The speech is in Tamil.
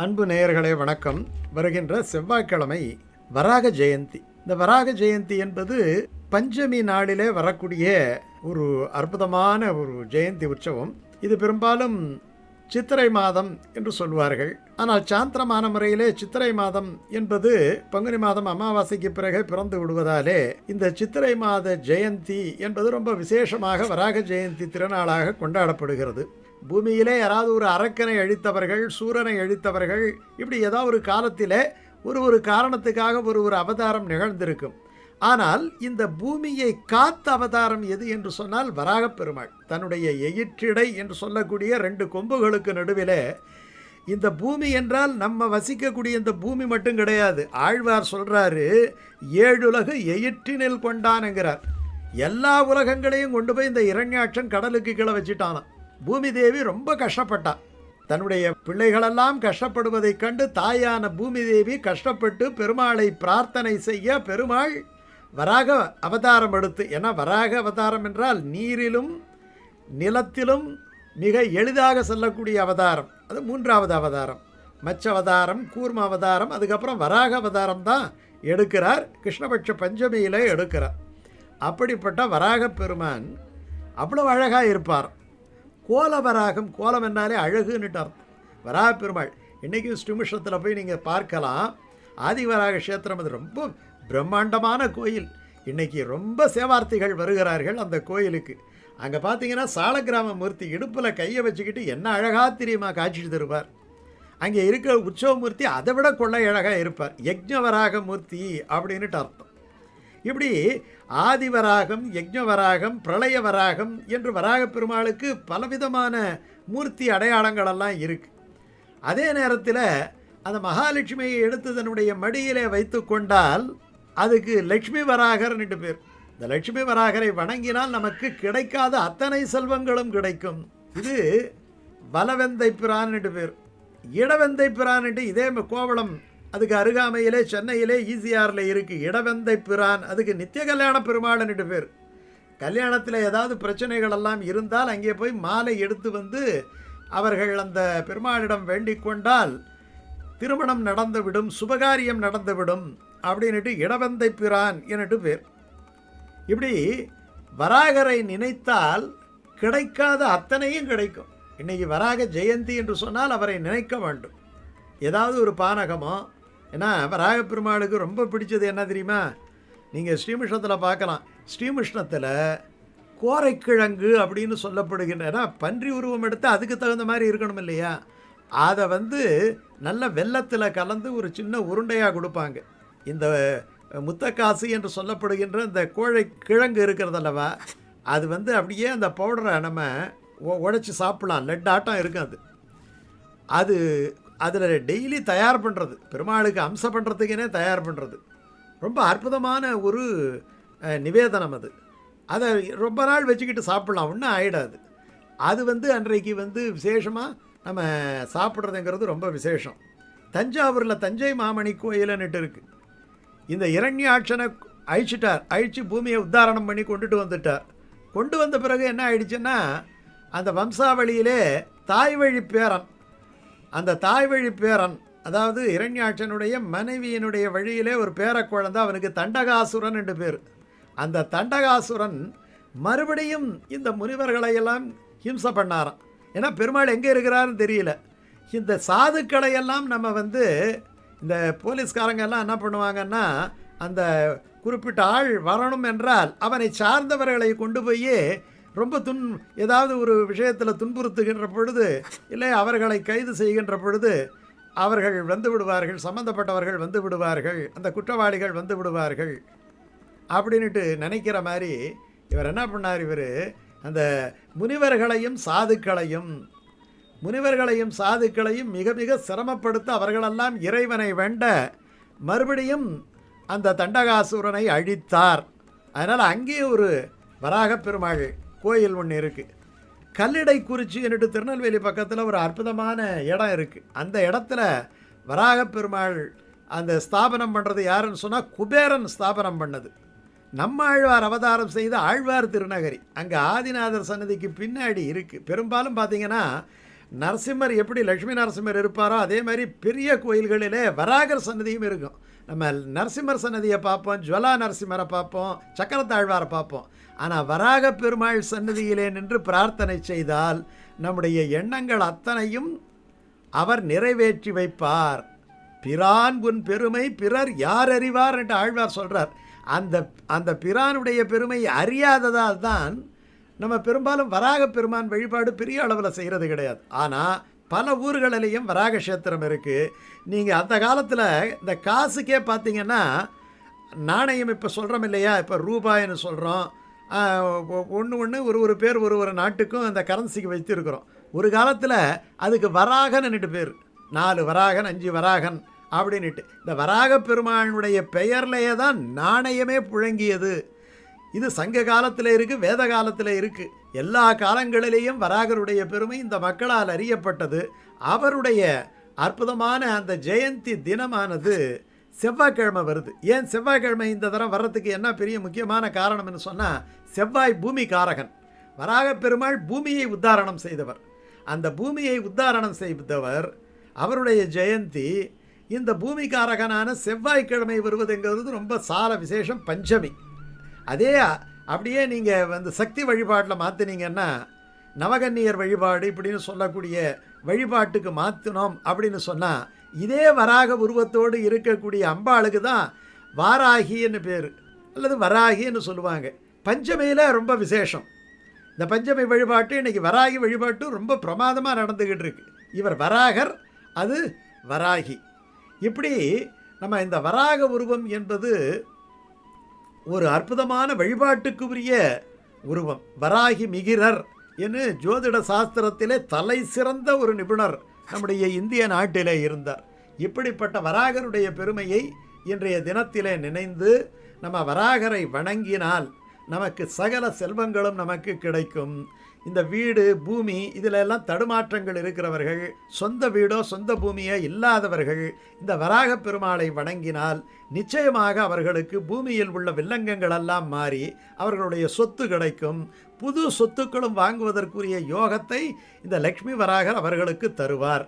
அன்பு நேயர்களே வணக்கம். வருகின்ற செவ்வாய்க்கிழமை வராக ஜெயந்தி. இந்த வராக ஜெயந்தி என்பது பஞ்சமி நாளிலே வரக்கூடிய ஒரு அற்புதமான ஒரு ஜெயந்தி உற்சவம். இது பெரும்பாலும் சித்திரை மாதம் என்று சொல்வார்கள். ஆனால் சாந்திரமான முறையிலே சித்திரை மாதம் என்பது பங்குனி மாதம் அமாவாசைக்கு பிறகு பிறந்து விடுவதாலே இந்த சித்திரை மாத ஜெயந்தி என்பது ரொம்ப விசேஷமாக வராக ஜெயந்தி திருநாளாக கொண்டாடப்படுகிறது. பூமியிலே யாராவது ஒரு அரக்கனை அழித்தவர்கள், சூரனை அழித்தவர்கள், இப்படி ஏதாவது ஒரு காலத்திலே ஒரு காரணத்துக்காக ஒரு அவதாரம் நிகழ்ந்திருக்கும். ஆனால் இந்த பூமியை காத்த அவதாரம் எது என்று சொன்னால் வராகப் பெருமாள். தன்னுடைய எயிற்றிடை என்று சொல்லக்கூடிய 2 கொம்புகளுக்கு நடுவிலே இந்த பூமி என்றால் நம்ம வசிக்கக்கூடிய இந்த பூமி மட்டும் கிடையாது. ஆழ்வார் சொல்றாரு, 7 உலகு எயிற்றினில் கொண்டானுங்கிறார். எல்லா உலகங்களையும் கொண்டு போய் இந்த இரண்யாட்சன் கடலுக்கு கீழே வச்சுட்டானான். பூமி தேவி ரொம்ப கஷ்டப்பட்டா. தன்னுடைய பிள்ளைகளெல்லாம் கஷ்டப்படுவதைக் கண்டு தாயான பூமி தேவி கஷ்டப்பட்டு பெருமாளை பிரார்த்தனை செய்ய பெருமாள் வராக அவதாரம் எடுத்து, ஏன்னா வராக அவதாரம் என்றால் நீரிலும் நிலத்திலும் மிக எளிதாக செல்லக்கூடிய அவதாரம். அது 3வது அவதாரம். மச்ச அவதாரம், கூர்ம அவதாரம், அதுக்கப்புறம் வராக அவதாரம் தான் எடுக்கிறார். கிருஷ்ணபட்ச பஞ்சமியிலே எடுக்கிறார். அப்படிப்பட்ட வராக பெருமான் அவ்வளவு அழகாக இருப்பார். கோலவராகம், கோலம் என்னாலே அழகுன்னுட்டு அர்த்தம். வராக பெருமாள் இன்றைக்கும் ஸ்ரீமுஷ்ணத்தில் போய் நீங்கள் பார்க்கலாம். ஆதிவராக கஷேத்திரம் அது ரொம்ப பிரம்மாண்டமான கோயில். இன்றைக்கி ரொம்ப சேவார்த்திகள் வருகிறார்கள் அந்த கோயிலுக்கு. அங்கே பார்த்தீங்கன்னா சாலக்கிராம மூர்த்தி இடுப்பில் கையை வச்சுக்கிட்டு என்ன அழகாக தெரியுமா காட்சி தருவார். அங்கே இருக்கிற உற்சவமூர்த்தி அதை விட கொள்ளை அழகாக இருப்பார். யக்ஞவராக மூர்த்தி அப்படின்னுட்டு அர்த்தம். இப்படி ஆதிவராகம், யக்ஞவராகம், பிரளய வராகம் என்று வராக பெருமாளுக்கு பலவிதமான மூர்த்தி அடையாளங்களெல்லாம் இருக்குது. அதே நேரத்தில் அந்த மகாலட்சுமியை எடுத்து தன்னுடைய மடியிலே வைத்து கொண்டால் அதுக்கு லக்ஷ்மி வராகர்னுட்டு பேர். இந்த லக்ஷ்மி வராகரை வணங்கினால் நமக்கு கிடைக்காத அத்தனை செல்வங்களும் கிடைக்கும். இது வலவெந்தை பிரான்னுட்டு பேர். இடவெந்தை பிரான்னுட்டு இதே கோவளம் அதுக்கு அருகாமையிலே சென்னையிலே ஈசிஆரில் இருக்குது. இடவெந்தை பிரான், அதுக்கு நித்திய கல்யாண பெருமாள்னுட்டு பேர். கல்யாணத்தில் ஏதாவது பிரச்சனைகள் எல்லாம் இருந்தால் அங்கே போய் மாலை எடுத்து வந்து அவர்கள் அந்த பெருமாளிடம் வேண்டிக் கொண்டால் திருமணம் நடந்துவிடும், சுபகாரியம் நடந்துவிடும் அப்படின்ட்டு இடவெந்தை பிரான் என்னட்டு பேர். இப்படி வராகரை நினைத்தால் கிடைக்காத அத்தனையும் கிடைக்கும். இன்றைக்கி வராக ஜெயந்தி என்று சொன்னால் அவரை நினைக்க வேண்டும். ஏதாவது ஒரு பானகமோ, ஏன்னா வராக பெருமாளுக்கு ரொம்ப பிடிச்சது என்ன தெரியுமா? நீங்கள் ஸ்ரீமுஷ்ணத்தில் பார்க்கலாம். ஸ்ரீமுஷ்ணத்தில் கோரைக்கிழங்கு அப்படின்னு சொல்லப்படுகின்ற, ஏன்னா பன்றி உருவம் எடுத்து அதுக்கு தகுந்த மாதிரி இருக்கணும் இல்லையா, அதை நல்ல வெல்லத்தில் கலந்து ஒரு சின்ன உருண்டையாக கொடுப்பாங்க. இந்த முத்தக்காசு என்று சொல்லப்படுகின்ற இந்த கோழைக்கிழங்கு இருக்கிறதல்லவா, அது அப்படியே அந்த பவுடரை நம்ம உடைச்சி சாப்பிடலாம். லெட் ஆட்டம் இருக்கும். அது அதில் டெய்லி தயார் பண்ணுறது, பெருமாளுக்கு அம்சம் பண்ணுறதுக்குனே தயார் பண்ணுறது ரொம்ப அற்புதமான ஒரு நிவேதனம். அதை ரொம்ப நாள் வச்சுக்கிட்டு சாப்பிட்லாம், ஒன்றும் ஆகிடாது. அது அன்றைக்கு விசேஷமாக நம்ம சாப்பிட்றதுங்கிறது ரொம்ப விசேஷம். தஞ்சாவூரில் தஞ்சை மாமணி கோயிலுன்னுட்டு இருக்குது. இந்த இரண்யாட்சனை அழிச்சு பூமியை உத்தாரணம் பண்ணி கொண்டுட்டு வந்துட்டார். கொண்டு வந்த பிறகு என்ன ஆயிடுச்சுன்னா, அந்த வம்சாவளியிலே தாய்வழி பேரன், அந்த தாய்வழி பேரன், அதாவது இரண்யாட்சனுடைய மனைவியினுடைய வழியிலே ஒரு பேரக்குழந்தை, அவனுக்கு தண்டகாசுரன் என்று பேர். அந்த தண்டகாசுரன் மறுபடியும் இந்த முனிவர்களையெல்லாம் ஹிம்சை பண்ணாராம். ஏன்னா பெருமாள் எங்கே இருக்கிறாருன்னு தெரியல. இந்த சாதுக்களையெல்லாம் நம்ம இந்த போலீஸ்காரங்கெல்லாம் என்ன பண்ணுவாங்கன்னா, அந்த குறிப்பிட்ட ஆள் வரணும் என்றால் அவனை சார்ந்தவர்களை கொண்டு போய் ரொம்ப ஏதாவது ஒரு விஷயத்தில் துன்புறுத்துகின்ற பொழுது, இல்லை அவர்களை கைது செய்கின்ற பொழுது அவர்கள் வந்து விடுவார்கள், சம்மந்தப்பட்டவர்கள் வந்து விடுவார்கள், அந்த குற்றவாளிகள் வந்து விடுவார்கள் அப்படின்ட்டு நினைக்கிற மாதிரி இவர் என்ன பண்ணார், இவர் அந்த முனிவர்களையும் சாதுக்களையும் மிக மிக சிரமப்படுத்த அவர்களெல்லாம் இறைவனை வேண்ட மறுபடியும் அந்த தண்டகாசுரனை அழித்தார். அதனால் அங்கே ஒரு வராக பெருமாள் கோயில் ஒன்று இருக்குது. கல்லிடை குறிச்சி என்னட்டு திருநெல்வேலி பக்கத்தில் ஒரு அற்புதமான இடம் இருக்குது. அந்த இடத்துல வராக பெருமாள் அந்த ஸ்தாபனம் பண்ணுறது யாருன்னு சொன்னால் குபேரன் ஸ்தாபனம் பண்ணது. நம்மாழ்வார் அவதாரம் செய்த ஆழ்வார் திருநகரி அங்கே ஆதிநாதர் சன்னதிக்கு பின்னாடி இருக்குது. பெரும்பாலும் பார்த்திங்கன்னா நரசிம்மர் எப்படி லட்சுமி நரசிம்மர் இருப்பாரோ அதே மாதிரி பெரிய கோயில்களிலே வராகர் சன்னதியும் இருக்கும். நம்ம நரசிம்மர் சன்னதியை பார்ப்போம், ஜுவலா நரசிம்மரை பார்ப்போம், சக்கரத்தாழ்வாரை பார்ப்போம். ஆனால் வராக பெருமாள் சன்னதியிலே நின்று பிரார்த்தனை செய்தால் நம்முடைய எண்ணங்கள் அத்தனையும் அவர் நிறைவேற்றி வைப்பார். பிரான் உன் பெருமை பிறர் யார் அறிவார் என்று ஆழ்வார் சொல்கிறார். அந்த பிரானுடைய பெருமை அறியாததால் தான் நம்ம பெரும்பாலும் வராக பெருமான் வழிபாடு பெரிய அளவில் செய்கிறது கிடையாது. ஆனால் பல ஊர்களிலையும் வராக கஷேத்திரம் இருக்குது. நீங்கள் அந்த காலத்தில் இந்த காசுக்கே பார்த்தீங்கன்னா நாணயம் இப்போ சொல்கிறோம் இல்லையா, இப்போ ரூபாய்னு சொல்கிறோம். ஒன்று ஒரு பேர் ஒரு நாட்டுக்கும் அந்த கரன்சிக்கு வச்சுருக்கிறோம். ஒரு காலத்தில் அதுக்கு வராகன்னு பேர், 4 வராகன் 5 வராகன் அப்படின்ட்டு இந்த வராக பெருமானுடைய பெயர்லேயே தான் நாணயமே புழங்கியது. இது சங்க காலத்தில் இருக்குது, வேத காலத்தில் இருக்குது. எல்லா காலங்களிலேயும் வராகருடைய பெருமை இந்த மக்களால் அறியப்பட்டது. அவருடைய அற்புதமான அந்த ஜெயந்தி தினமானது செவ்வாய்க்கிழமை வருது. ஏன் செவ்வாய்க்கிழமை இந்த தரம் வர்றதுக்கு என்ன பெரிய முக்கியமான காரணம்னு சொன்னால், செவ்வாய் பூமி காரகன். வராக பெருமாள் பூமியை உத்தாரணம் செய்தவர். அந்த பூமியை உத்தாரணம் செய்தவர் அவருடைய ஜெயந்தி இந்த பூமிகாரகனான செவ்வாய்க்கிழமை வருவதுங்கிறது ரொம்ப சால விசேஷம். பஞ்சமி அதே அப்படியே நீங்கள் சக்தி வழிபாட்டில் மாற்றினீங்கன்னா நவகன்னியர் வழிபாடு இப்படின்னு சொல்லக்கூடிய வழிபாட்டுக்கு மாற்றினோம் அப்படின்னு சொன்னால், இதே வராக உருவத்தோடு இருக்கக்கூடிய அம்பாளுக்கு தான் வாராகின்னு பேர் அல்லது வராகின்னு சொல்லுவாங்க. பஞ்சமியில் ரொம்ப விசேஷம். இந்த பஞ்சமி வழிபாட்டு இன்றைக்கி வராகி வழிபாட்டு ரொம்ப பிரமாதமாக நடந்துக்கிட்டு இருக்கு. இவர் வராகர், அது வராகி. இப்படி நம்ம இந்த வராக உருவம் என்பது ஒரு அற்புதமான வழிபாட்டுக்கு உரிய உருவம். வராகி மிகிரர் என்று ஜோதிட சாஸ்திரத்திலே தலை சிறந்த ஒரு நிபுணர் நம்முடைய இந்திய நாட்டிலே இருந்தார். இப்படிப்பட்ட வராகருடைய பெருமையை இன்றைய தினத்திலே நினைந்து நம்ம வராகரை வணங்கினால் நமக்கு சகல செல்வங்களும் நமக்கு கிடைக்கும். இந்த வீடு பூமி இதில் எல்லாம் தடுமாற்றங்கள் இருக்கிறவர்கள், சொந்த வீடோ சொந்த பூமியோ இல்லாதவர்கள் இந்த வராக பெருமாளை வணங்கினால் நிச்சயமாக அவர்களுக்கு பூமியில் உள்ள வில்லங்கங்கள் எல்லாம் மாறி அவர்களுடைய சொத்து கிடைக்கும். புது சொத்துக்களும் வாங்குவதற்குரிய யோகத்தை இந்த லக்ஷ்மி வராகர் அவர்களுக்கு தருவார்.